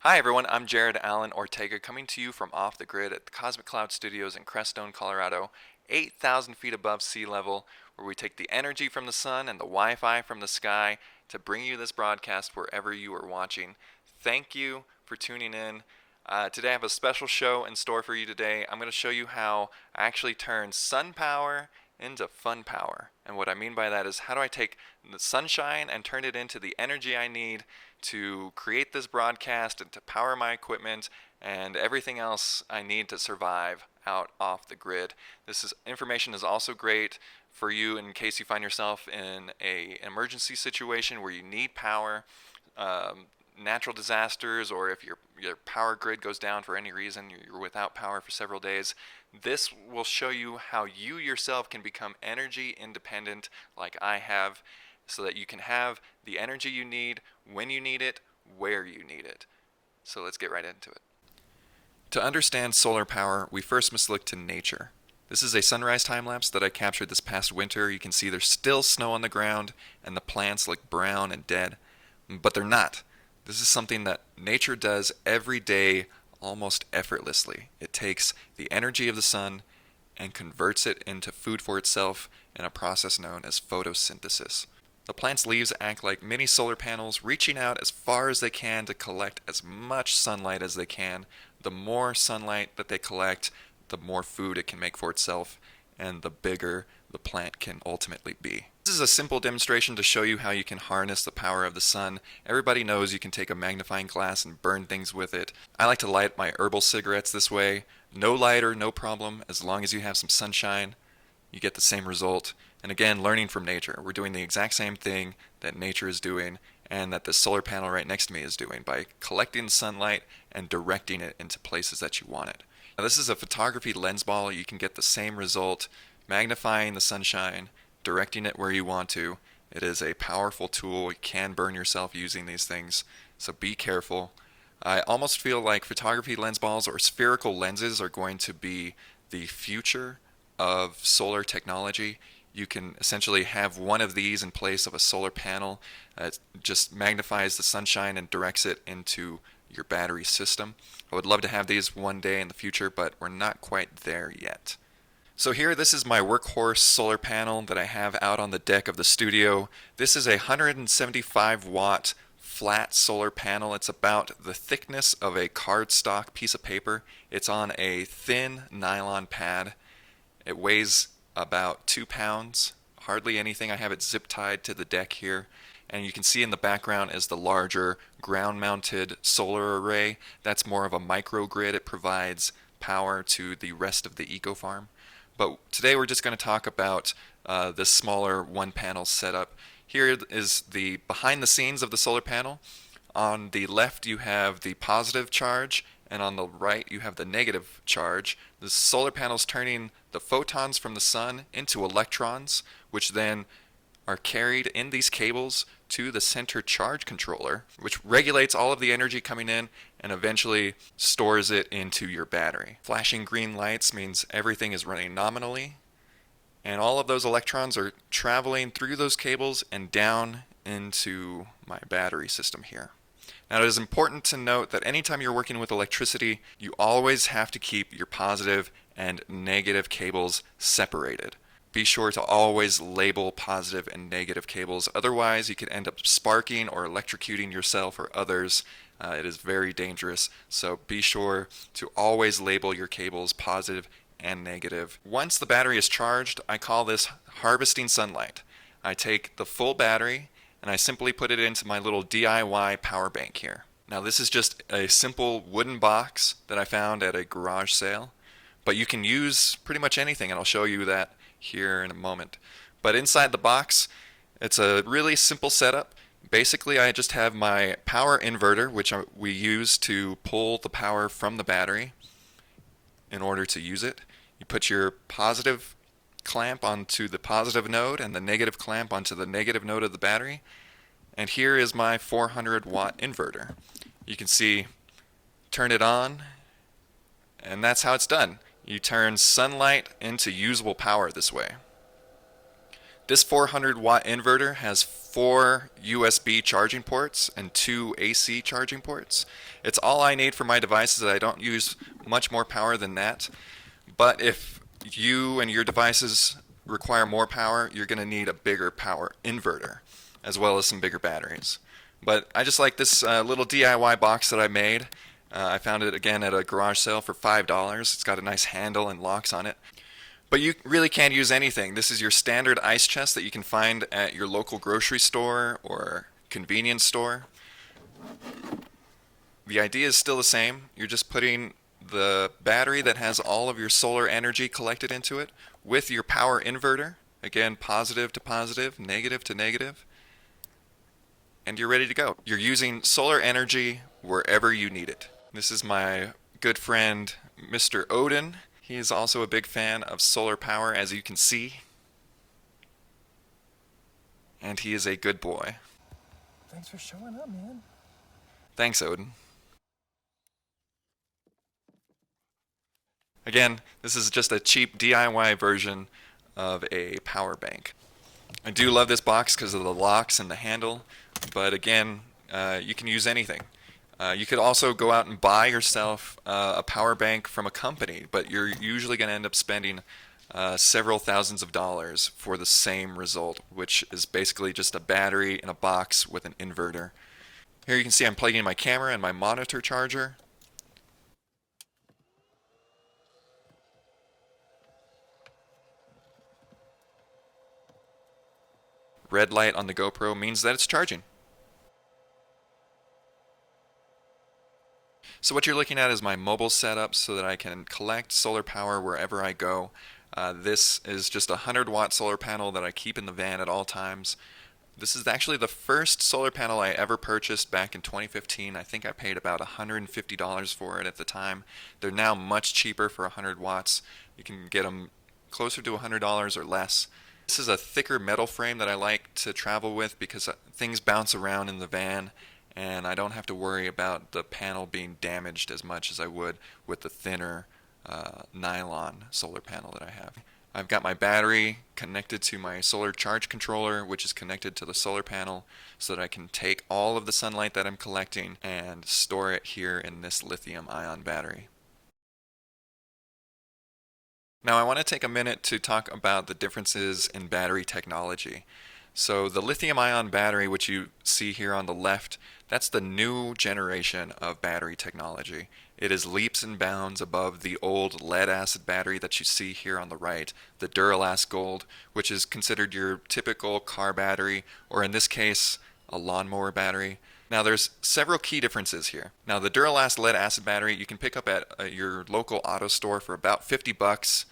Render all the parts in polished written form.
Hi everyone, I'm Jared Allen Ortega coming to you from Off the Grid at the Cosmic Cloud Studios in Crestone, Colorado, 8,000 feet above sea level, where we take the energy from the sun and the Wi-Fi from the sky to bring you this broadcast wherever you are watching. Thank you for tuning in. Today I have a special show in store for you today. I'm going to show you how I actually turn sun power into fun power. And what I mean by that is how do I take the sunshine and turn it into the energy I need to create this broadcast and to power my equipment and everything else I need to survive out off the grid. Information is also great for you in case you find yourself in an emergency situation where you need power, natural disasters, or if your power grid goes down for any reason, you're without power for several days. This will show you how you yourself can become energy independent like I have, so that you can have the energy you need when you need it, where you need it. So let's get right into it. To understand solar power, we first must look to nature. This is a sunrise time lapse that I captured this past winter. You can see there's still snow on the ground and the plants look brown and dead, but they're not. This is something that nature does every day almost effortlessly. It takes the energy of the sun and converts it into food for itself in a process known as photosynthesis. The plant's leaves act like mini solar panels, reaching out as far as they can to collect as much sunlight as they can. The more sunlight that they collect, the more food it can make for itself, and the bigger the plant can ultimately be. This is a simple demonstration to show you how you can harness the power of the sun. Everybody knows you can take a magnifying glass and burn things with it. I like to light my herbal cigarettes this way. No lighter, no problem, as long as you have some sunshine. You get the same result. And again, learning from nature. We're doing the exact same thing that nature is doing and that the solar panel right next to me is doing by collecting the sunlight and directing it into places that you want it. Now, this is a photography lens ball. You can get the same result, magnifying the sunshine, directing it where you want to. It is a powerful tool. You can burn yourself using these things, so be careful. I almost feel like photography lens balls or spherical lenses are going to be the future of solar technology. You can essentially have one of these in place of a solar panel. It just magnifies the sunshine and directs it into your battery system. I would love to have these one day in the future, but we're not quite there yet. So here, this is my workhorse solar panel that I have out on the deck of the studio. This is a 175 watt flat solar panel. It's about the thickness of a cardstock piece of paper. It's on a thin nylon pad. It weighs about 2 pounds, hardly anything. I have it zip tied to the deck here. And you can see in the background is the larger ground-mounted solar array. That's more of a microgrid. It provides power to the rest of the eco farm. But today we're just going to talk about this smaller one-panel setup. Here is the behind the scenes of the solar panel. On the left you have the positive charge, and on the right you have the negative charge. The solar panel is turning the photons from the sun into electrons, which then are carried in these cables to the center charge controller, which regulates all of the energy coming in and eventually stores it into your battery. Flashing green lights means everything is running nominally, and all of those electrons are traveling through those cables and down into my battery system here. Now, it is important to note that anytime you're working with electricity, you always have to keep your positive and negative cables separated. Be sure to always label positive and negative cables. Otherwise, you could end up sparking or electrocuting yourself or others. It is very dangerous. So be sure to always label your cables positive and negative. Once the battery is charged, I call this harvesting sunlight. I take the full battery and I simply put it into my little DIY power bank here. Now, this is just a simple wooden box that I found at a garage sale, but you can use pretty much anything, and I'll show you that here in a moment. But inside the box, it's a really simple setup. Basically, I just have my power inverter, which we use to pull the power from the battery in order to use it. You put your positive clamp onto the positive node and the negative clamp onto the negative node of the battery. And here is my 400 watt inverter. You can see, turn it on, and that's how it's done. You turn sunlight into usable power this way. This 400 watt inverter has 4 USB charging ports and 2 AC charging ports. It's all I need for my devices. I don't use much more power than that. But if you and your devices require more power, you're going to need a bigger power inverter, as well as some bigger batteries. But I just like this little DIY box that I made. I found it again at a garage sale for $5. It's got a nice handle and locks on it. But you really can't use anything. This is your standard ice chest that you can find at your local grocery store or convenience store. The idea is still the same. You're just putting the battery that has all of your solar energy collected into it with your power inverter. Again, positive to positive, negative to negative. And you're ready to go. You're using solar energy wherever you need it. This is my good friend, Mr. Odin. He is also a big fan of solar power, as you can see. And he is a good boy. Thanks for showing up, man. Thanks, Odin. Again, this is just a cheap DIY version of a power bank. I do love this box because of the locks and the handle, but again, you can use anything. You could also go out and buy yourself a power bank from a company, but you're usually going to end up spending several thousands of dollars for the same result, which is basically just a battery in a box with an inverter. Here you can see I'm plugging in my camera and my monitor charger. Red light on the GoPro means that it's charging. So what you're looking at is my mobile setup so that I can collect solar power wherever I go. This is just a 100-watt solar panel that I keep in the van at all times. This is actually the first solar panel I ever purchased back in 2015. I think I paid about $150 for it at the time. They're now much cheaper for 100 watts. You can get them closer to $100 or less. This is a thicker metal frame that I like to travel with because things bounce around in the van and I don't have to worry about the panel being damaged as much as I would with the thinner nylon solar panel that I have. I've got my battery connected to my solar charge controller, which is connected to the solar panel so that I can take all of the sunlight that I'm collecting and store it here in this lithium-ion battery. Now I want to take a minute to talk about the differences in battery technology. So the lithium-ion battery, which you see here on the left, that's the new generation of battery technology. It is leaps and bounds above the old lead-acid battery that you see here on the right, the Duralast Gold, which is considered your typical car battery, or in this case, a lawnmower battery. Now there's several key differences here. Now the Duralast lead-acid battery you can pick up at your local auto store for about 50 bucks,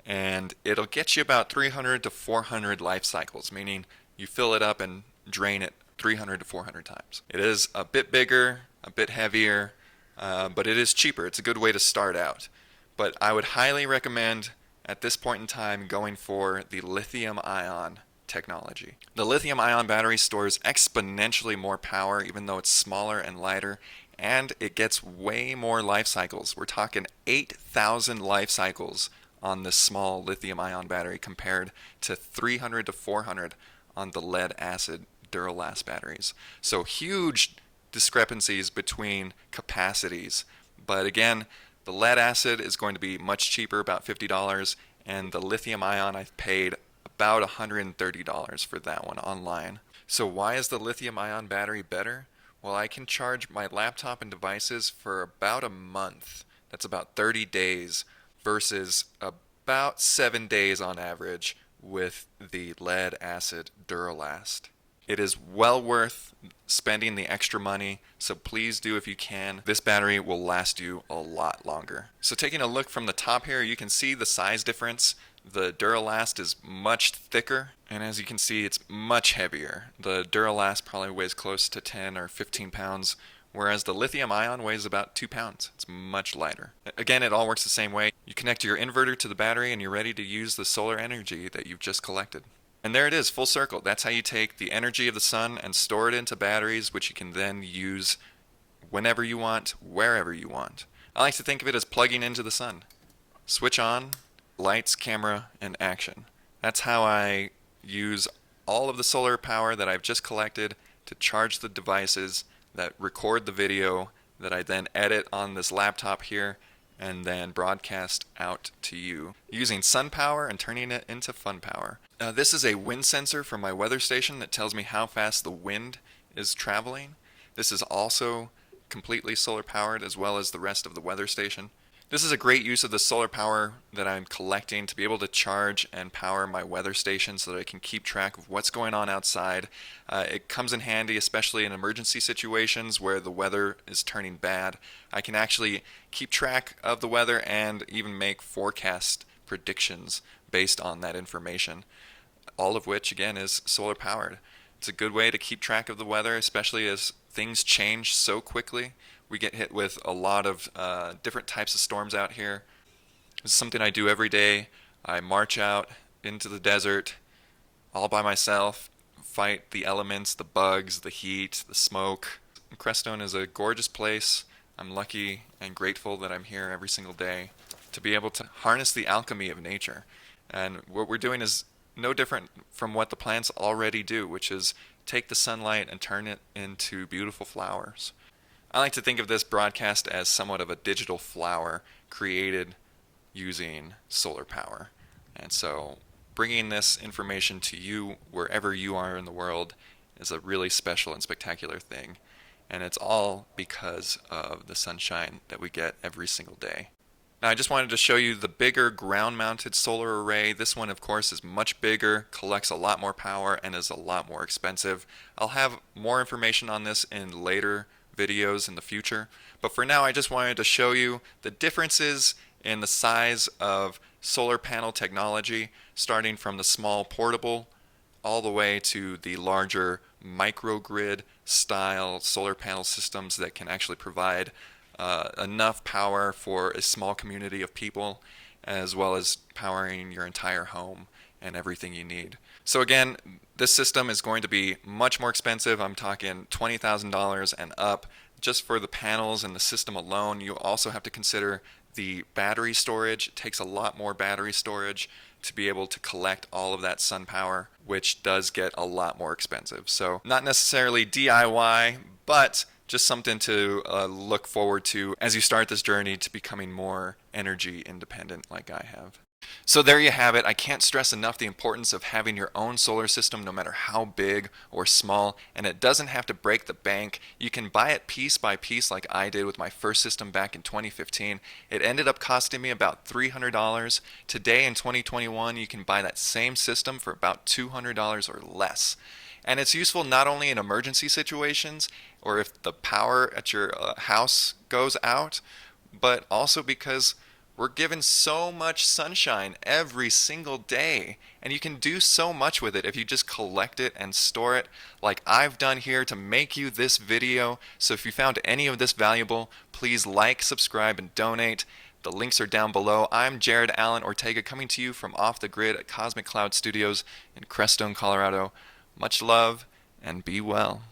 and it'll get you about 300 to 400 life cycles, meaning you fill it up and drain it 300 to 400 times. It is a bit bigger, a bit heavier, but it is cheaper. It's a good way to start out. But I would highly recommend at this point in time going for the lithium-ion technology. The lithium-ion battery stores exponentially more power even though it's smaller and lighter, and it gets way more life cycles. We're talking 8,000 life cycles on this small lithium-ion battery compared to 300 to 400 on the lead-acid Duralast batteries. So huge discrepancies between capacities. But again, the lead-acid is going to be much cheaper, about $50, and the lithium-ion I've paid about $130 for that one online. So why is the lithium-ion battery better? Well, I can charge my laptop and devices for about a month. That's about 30 days versus about 7 days on average with the lead-acid Duralast. It is well worth spending the extra money, so please do if you can. This battery will last you a lot longer. So taking a look from the top here, you can see the size difference. The Duralast is much thicker, and as you can see, it's much heavier. The Duralast probably weighs close to 10 or 15 pounds, whereas the lithium-ion weighs about 2 pounds. It's much lighter. Again, it all works the same way. You connect your inverter to the battery, and you're ready to use the solar energy that you've just collected. And there it is, full circle. That's how you take the energy of the sun and store it into batteries, which you can then use whenever you want, wherever you want. I like to think of it as plugging into the sun. Switch on, lights, camera, and action. That's how I use all of the solar power that I've just collected to charge the devices that record the video that I then edit on this laptop here and then broadcast out to you using sun power and turning it into fun power. This is a wind sensor from my weather station that tells me how fast the wind is traveling. This is also completely solar powered as well as the rest of the weather station. This is a great use of the solar power that I'm collecting to be able to charge and power my weather station so that I can keep track of what's going on outside. It comes in handy, especially in emergency situations where the weather is turning bad. I can actually keep track of the weather and even make forecast predictions based on that information, all of which, again, is solar powered. It's a good way to keep track of the weather, especially as things change so quickly. We get hit with a lot of different types of storms out here. This is something I do every day. I march out into the desert all by myself, fight the elements, the bugs, the heat, the smoke. Crestone is a gorgeous place. I'm lucky and grateful that I'm here every single day to be able to harness the alchemy of nature. And what we're doing is no different from what the plants already do, which is take the sunlight and turn it into beautiful flowers. I like to think of this broadcast as somewhat of a digital flower created using solar power. And so bringing this information to you wherever you are in the world is a really special and spectacular thing. And it's all because of the sunshine that we get every single day. Now, I just wanted to show you the bigger ground-mounted solar array. This one, of course, is much bigger, collects a lot more power, and is a lot more expensive. I'll have more information on this in later videos in the future, but for now I just wanted to show you the differences in the size of solar panel technology, starting from the small portable all the way to the larger microgrid style solar panel systems that can actually provide enough power for a small community of people, as well as powering your entire home and everything you need. So again, this system is going to be much more expensive. I'm talking $20,000 and up just for the panels and the system alone. You also have to consider the battery storage. It takes a lot more battery storage to be able to collect all of that sun power, which does get a lot more expensive. So not necessarily DIY, but just something to look forward to as you start this journey to becoming more energy independent like I have. So there you have it. I can't stress enough the importance of having your own solar system no matter how big or small, and it doesn't have to break the bank. You can buy it piece by piece like I did with my first system back in 2015. It ended up costing me about $300. Today in 2021, you can buy that same system for about $200 or less. And it's useful not only in emergency situations or if the power at your house goes out, but also because we're given so much sunshine every single day, and you can do so much with it if you just collect it and store it like I've done here to make you this video. So if you found any of this valuable, please like, subscribe, and donate. The links are down below. I'm Jared Allen Ortega coming to you from Off the Grid at Cosmic Cloud Studios in Crestone, Colorado. Much love and be well.